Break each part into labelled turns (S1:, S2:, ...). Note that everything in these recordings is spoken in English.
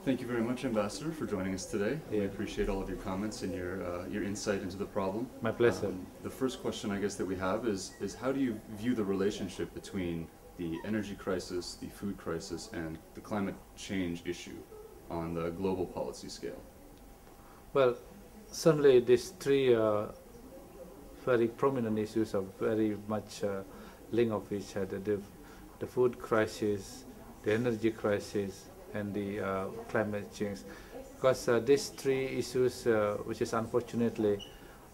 S1: Thank you very much, Ambassador, for joining us today. We
S2: Yeah.
S1: appreciate all of your comments and your insight into the problem.
S2: My pleasure.
S1: The first question, I guess, that we have is how do you view the relationship between the energy crisis, the food crisis, and the climate change issue on the global policy scale?
S2: Well, certainly these three very prominent issues are very much linked of each other. The food crisis, the energy crisis, and the climate change. Because these three issues, which is unfortunately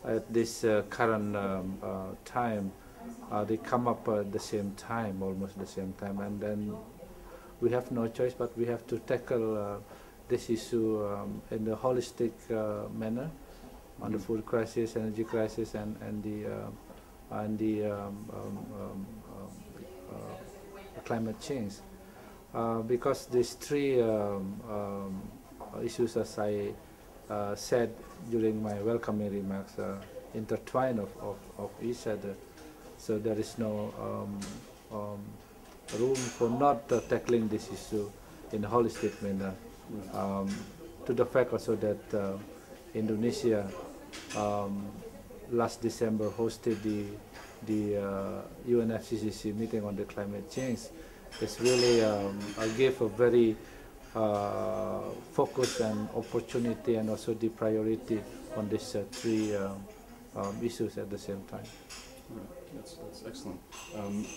S2: at this current time, they come up at the same time, almost the same time, and then we have no choice but we have to tackle this issue in a holistic manner on the food crisis, energy crisis, and the climate change. Because these three issues, as I said during my welcoming remarks, intertwine of each other. So there is no room for not tackling this issue in a holistic manner. To the fact also that Indonesia last December hosted the UNFCCC meeting on the climate change. It's really gave a very focus and opportunity, and also the priority on these three issues at the same time.
S1: Right. That's excellent.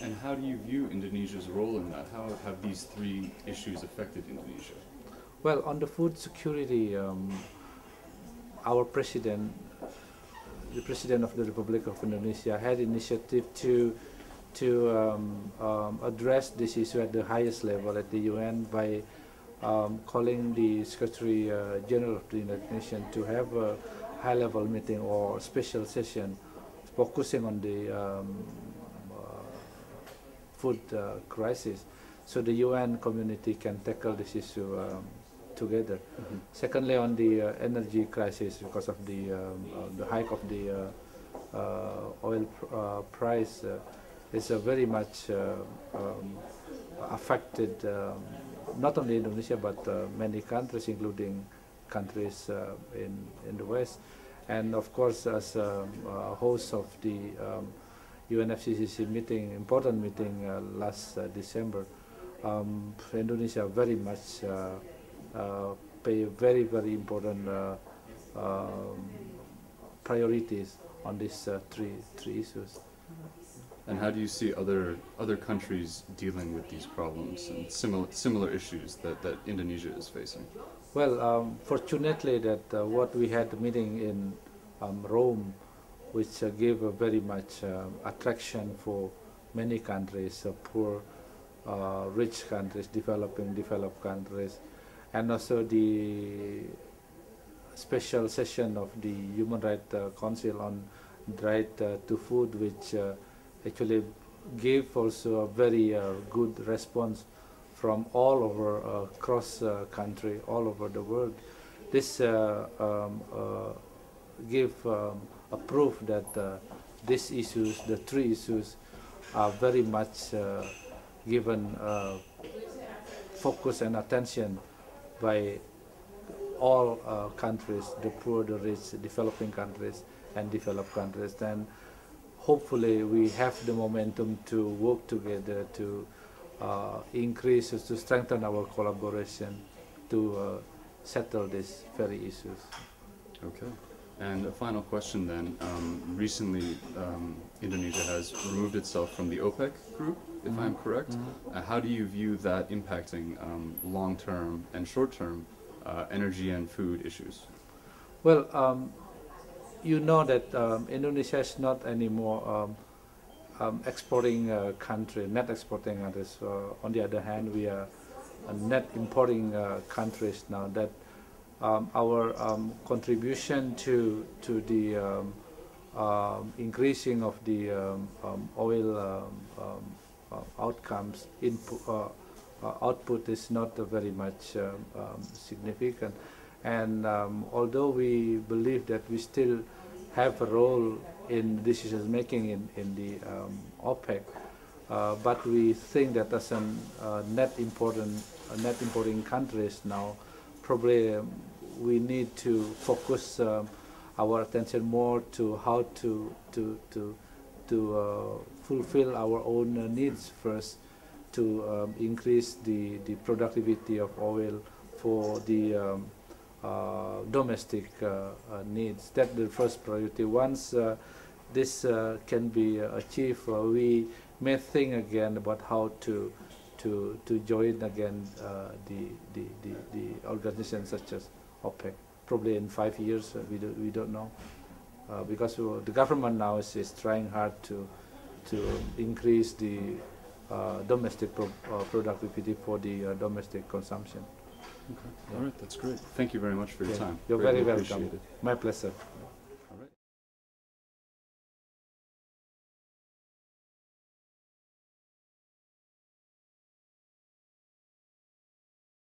S1: And how do you view Indonesia's role in that? How have these three issues affected Indonesia?
S2: Well, on the food security, our president, the President of the Republic of Indonesia, had initiative to address this issue at the highest level at the UN by calling the Secretary General of the United Nations to have a high-level meeting or special session focusing on the food crisis, so the UN community can tackle this issue together. Secondly, on the energy crisis, because of the hike of the oil price, is very much affected not only Indonesia but many countries, including countries in the West. And of course, as a host of the UNFCCC meeting, important meeting last December, Indonesia very much pay very important priorities on these three issues.
S1: And how do you see other countries dealing with these problems and similar issues that Indonesia is facing?
S2: Well, fortunately that what we had a meeting in Rome, which gave a very much attraction for many countries, poor, rich countries, developed countries, and also the special session of the Human Rights Council on right to food, which actually gave also a very good response from all over across country, all over the world. This give a proof that these issues, the three issues, are very much given focus and attention by all countries, the poor, the rich, developing countries, and developed countries. And hopefully we have the momentum to work together to increase, to strengthen our collaboration to settle these very issues.
S1: Okay. And a final question then. Recently, Indonesia has removed itself from the OPEC group, if I'm correct. How do you view that impacting long-term and short-term energy and food issues?
S2: Well, you know that Indonesia is not anymore exporting country, net exporting countries. On the other hand, we are a net importing countries now. That our contribution to the increasing of the oil output is not very much significant. And although we believe that we still have a role in decision making in the OPEC, but we think that as a net importing countries now, probably we need to focus our attention more to how to fulfill our own needs first, to increase the productivity of oil for the domestic needs. That's the first priority. Once this can be achieved, we may think again about how to join again the organizations such as OPEC. Probably in 5 years, we don't know, because the government now is trying hard to increase the domestic productivity for the domestic consumption.
S1: Okay. All right, that's great. Thank you very much for your time.
S2: You're
S1: Greatly
S2: very welcome.
S1: appreciate it.
S2: My pleasure.